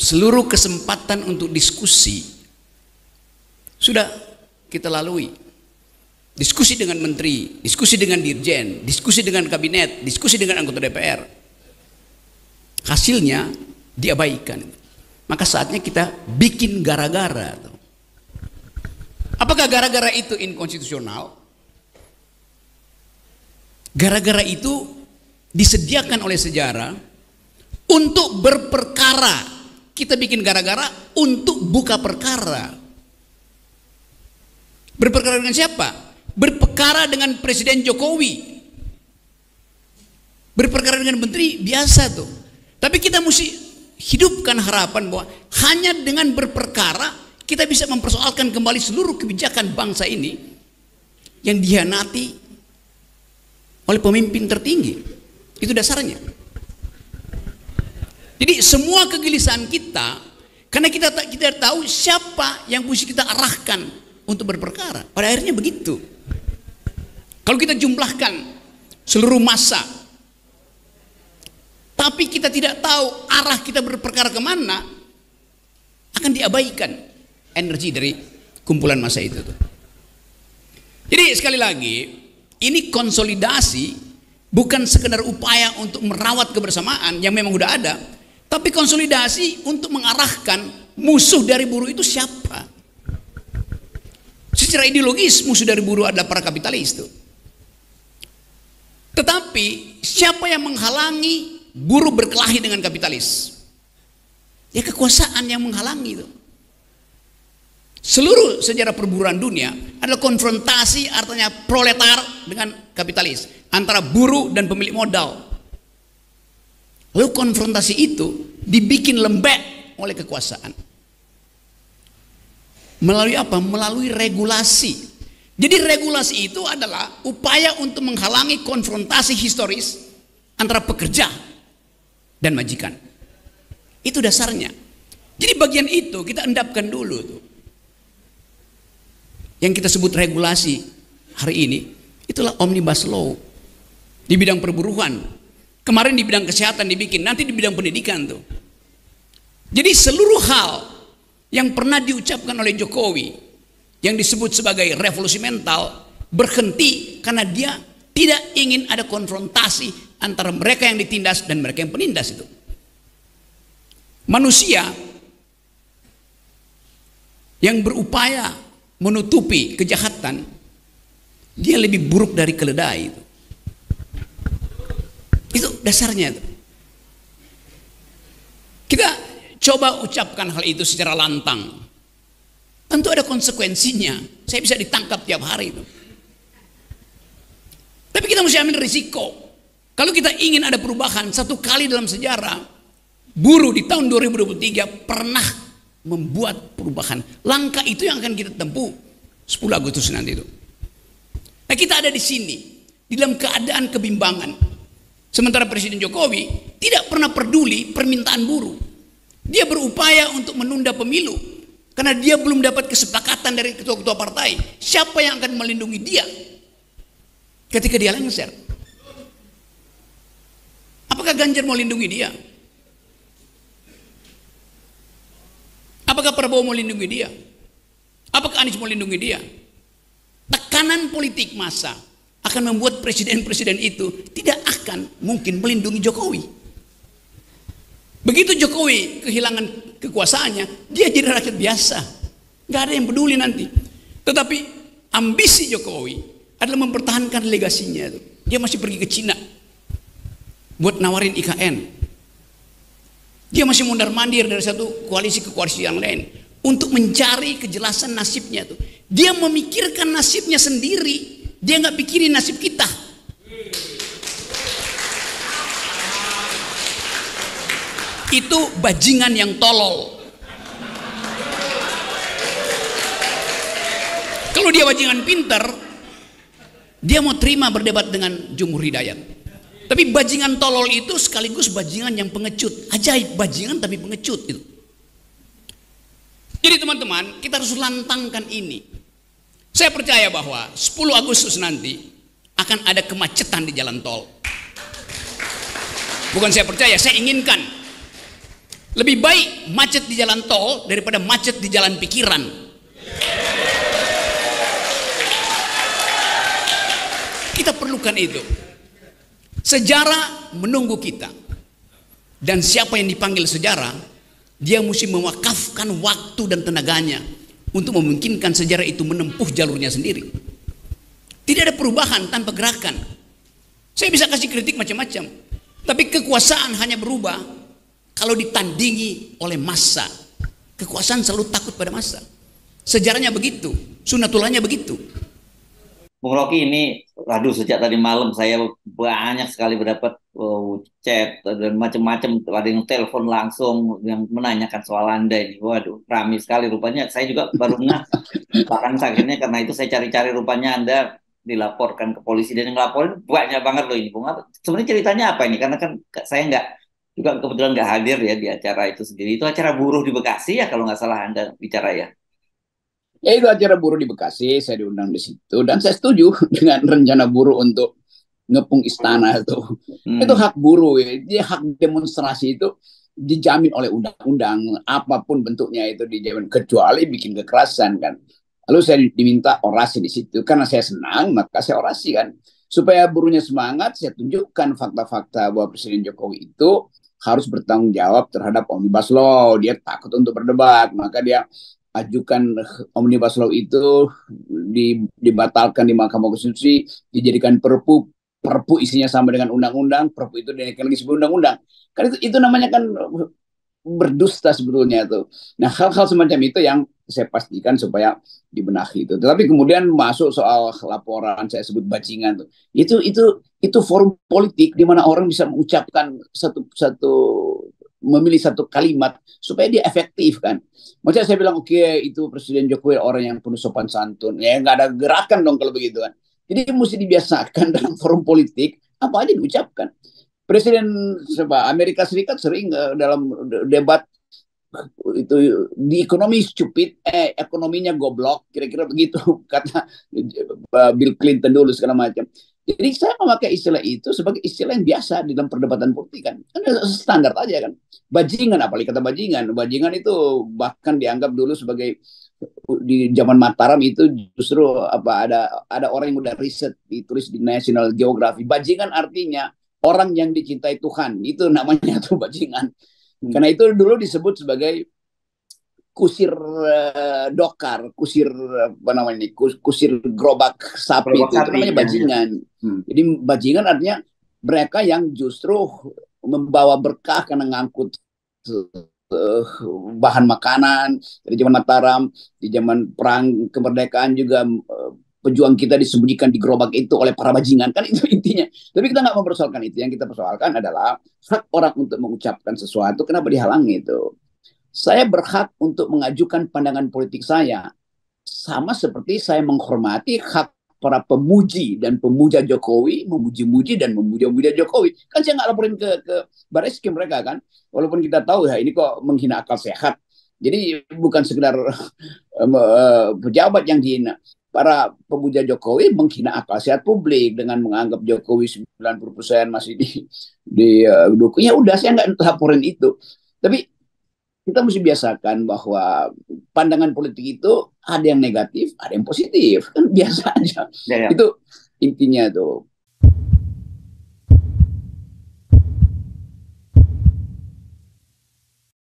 seluruh kesempatan untuk diskusi sudah kita lalui. Diskusi dengan menteri, diskusi dengan dirjen, diskusi dengan kabinet, diskusi dengan anggota DPR. Hasilnya diabaikan. Maka saatnya kita bikin gara-gara. Apakah gara-gara itu inkonstitusional? Gara-gara itu disediakan oleh sejarah untuk berperkara. Kita bikin gara-gara untuk buka perkara. Berperkara dengan siapa? Berperkara dengan Presiden Jokowi. Berperkara dengan menteri biasa tuh. Tapi kita mesti hidupkan harapan bahwa hanya dengan berperkara kita bisa mempersoalkan kembali seluruh kebijakan bangsa ini yang dihianati oleh pemimpin tertinggi. Itu dasarnya. Jadi semua kegelisahan kita karena kita tidak tahu siapa yang mesti kita arahkan untuk berperkara. Pada akhirnya begitu. Kalau kita jumlahkan seluruh massa, tapi kita tidak tahu arah kita berperkara kemana, akan diabaikan energi dari kumpulan massa itu. Jadi sekali lagi, ini konsolidasi bukan sekedar upaya untuk merawat kebersamaan yang memang sudah ada, tapi konsolidasi untuk mengarahkan musuh dari buruh itu siapa. Secara ideologis musuh dari buruh adalah para kapitalis tuh. Tetapi siapa yang menghalangi buruh berkelahi dengan kapitalis? Ya kekuasaan yang menghalangi itu. Seluruh sejarah perburuan dunia adalah konfrontasi, artinya proletar dengan kapitalis, antara buruh dan pemilik modal. Lalu konfrontasi itu dibikin lembek oleh kekuasaan. Melalui apa? Melalui regulasi. Jadi regulasi itu adalah upaya untuk menghalangi konfrontasi historis antara pekerja dan majikan. Itu dasarnya. Jadi bagian itu kita endapkan dulu tuh. Yang kita sebut regulasi hari ini, itulah omnibus law. Di bidang perburuan. Kemarin di bidang kesehatan dibikin, nanti di bidang pendidikan tuh. Jadi seluruh hal yang pernah diucapkan oleh Jokowi yang disebut sebagai revolusi mental berhenti karena dia tidak ingin ada konfrontasi antara mereka yang ditindas dan mereka yang penindas itu. Manusia yang berupaya menutupi kejahatan, dia lebih buruk dari keledai itu. Itu dasarnya itu. Kita coba ucapkan hal itu secara lantang. Tentu ada konsekuensinya. Saya bisa ditangkap tiap hari itu. Tapi kita mesti ambil risiko. Kalau kita ingin ada perubahan, satu kali dalam sejarah buruh di tahun 2023 pernah membuat perubahan. Langkah itu yang akan kita tempuh 10 Agustus nanti itu. Nah, kita ada di sini di dalam keadaan kebimbangan. Sementara Presiden Jokowi tidak pernah peduli permintaan buruh. Dia berupaya untuk menunda pemilu karena dia belum dapat kesepakatan dari ketua-ketua partai. Siapa yang akan melindungi dia ketika dia lengser? Apakah Ganjar mau lindungi dia? Apakah Prabowo mau lindungi dia? Apakah Anies mau lindungi dia? Tekanan politik massa akan membuat presiden-presiden itu tidak akan mungkin melindungi Jokowi. Begitu Jokowi kehilangan kekuasaannya, dia jadi rakyat biasa. Gak ada yang peduli nanti. Tetapi ambisi Jokowi adalah mempertahankan legasinya. Dia masih pergi ke Cina buat nawarin IKN. Dia masih mondar-mandir dari satu koalisi ke koalisi yang lain untuk mencari kejelasan nasibnya tuh. Dia memikirkan nasibnya sendiri. Dia nggak pikirin nasib kita. Itu bajingan yang tolol. Kalau dia bajingan pinter, dia mau terima berdebat dengan Jumhur Hidayat. Tapi bajingan tolol itu sekaligus bajingan yang pengecut. Ajaib, bajingan tapi pengecut itu. Jadi teman-teman, kita harus lantangkan ini. Saya percaya bahwa 10 Agustus nanti akan ada kemacetan di jalan tol. Bukan saya percaya, saya inginkan. Lebih baik macet di jalan tol daripada macet di jalan pikiran. Kita perlukan itu. Sejarah menunggu kita. Dan siapa yang dipanggil sejarah, dia mesti mewakafkan waktu dan tenaganya untuk memungkinkan sejarah itu menempuh jalurnya sendiri. Tidak ada perubahan tanpa gerakan. Saya bisa kasih kritik macam-macam, tapi kekuasaan hanya berubah kalau ditandingi oleh massa. Kekuasaan selalu takut pada massa. Sejarahnya begitu, sunatullahnya begitu. Bung Rocky, ini, aduh, sejak tadi malam saya banyak sekali mendapat chat dan macam-macam. Ada yang telepon langsung yang menanyakan soal Anda ini. Waduh, ramai sekali rupanya. Saya juga baru ngeh. Bahkan akhirnya karena itu saya cari-cari, rupanya Anda dilaporkan ke polisi, dan yang ngelaporin banyak banget loh ini, Bung. Sebenarnya ceritanya apa ini? Karena kan saya nggak, juga kebetulan nggak hadir ya di acara itu sendiri. Itu acara buruh di Bekasi ya kalau nggak salah Anda bicara ya. Ya itu acara buruh di Bekasi, saya diundang di situ dan saya setuju dengan rencana buruh untuk ngepung istana itu. Itu hak buruh ya, dia hak demonstrasi itu dijamin oleh undang-undang, apapun bentuknya itu dijamin, kecuali bikin kekerasan kan. Lalu saya diminta orasi di situ karena saya senang, maka saya orasi kan. Supaya buruhnya semangat, saya tunjukkan fakta-fakta bahwa Presiden Jokowi itu harus bertanggung jawab terhadap Omnibus Law. Dia takut untuk berdebat, maka dia ajukan Omnibus Law itu dibatalkan di Mahkamah Konstitusi, dijadikan perpu, perpu isinya sama dengan undang-undang, perpu itu dinaikkan lagi sebagai undang-undang. Kan itu namanya kan berdusta sebetulnya tuh. Nah, hal-hal semacam itu yang saya pastikan supaya dibenahi itu. Tetapi kemudian masuk soal laporan saya sebut bajingan tuh. Itu forum politik di mana orang bisa mengucapkan satu memilih satu kalimat supaya dia efektif kan. Maksudnya saya bilang oke, itu Presiden Jokowi orang yang penuh sopan santun. Ya nggak ada gerakan dong kalau begitu kan. Jadi mesti dibiasakan dalam forum politik apa aja diucapkan. Presiden Amerika Serikat sering dalam debat itu di ekonomi stupid, ekonominya goblok, kira-kira begitu kata Bill Clinton dulu segala macam. Jadi saya memakai istilah itu sebagai istilah yang biasa di dalam perdebatan politik kan standar aja kan. Bajingan, apalagi kata bajingan. Bajingan itu bahkan dianggap dulu sebagai, di zaman Mataram itu justru apa, ada orang yang udah riset ditulis di National Geographic. Bajingan artinya orang yang dicintai Tuhan, itu namanya tuh bajingan. Karena itu dulu disebut sebagai kusir dokar, kusir apa namanya, kusir gerobak sapi, itu namanya bajingan. Jadi bajingan artinya mereka yang justru membawa berkah karena ngangkut bahan makanan dari zaman Mataram, di zaman perang kemerdekaan juga pejuang kita disembunyikan di gerobak itu oleh para bajingan, kan itu intinya. Tapi kita nggak mempersoalkan itu. Yang kita persoalkan adalah hak orang untuk mengucapkan sesuatu, kenapa dihalangi itu. Saya berhak untuk mengajukan pandangan politik saya, sama seperti saya menghormati hak para pemuji dan pemuja Jokowi, memuji-muji dan memuja-muja Jokowi. Kan saya nggak laporin ke Bareskrim mereka kan, walaupun kita tahu ya ini kok menghina akal sehat. Jadi bukan sekedar pejabat yang dihina. Para pemuja Jokowi menghina akal sehat publik dengan menganggap Jokowi 90% masih di dukung. Ya udah, saya nggak laporin itu. Tapi kita mesti biasakan bahwa pandangan politik itu ada yang negatif, ada yang positif, kan biasa aja. Ya. Itu intinya tuh.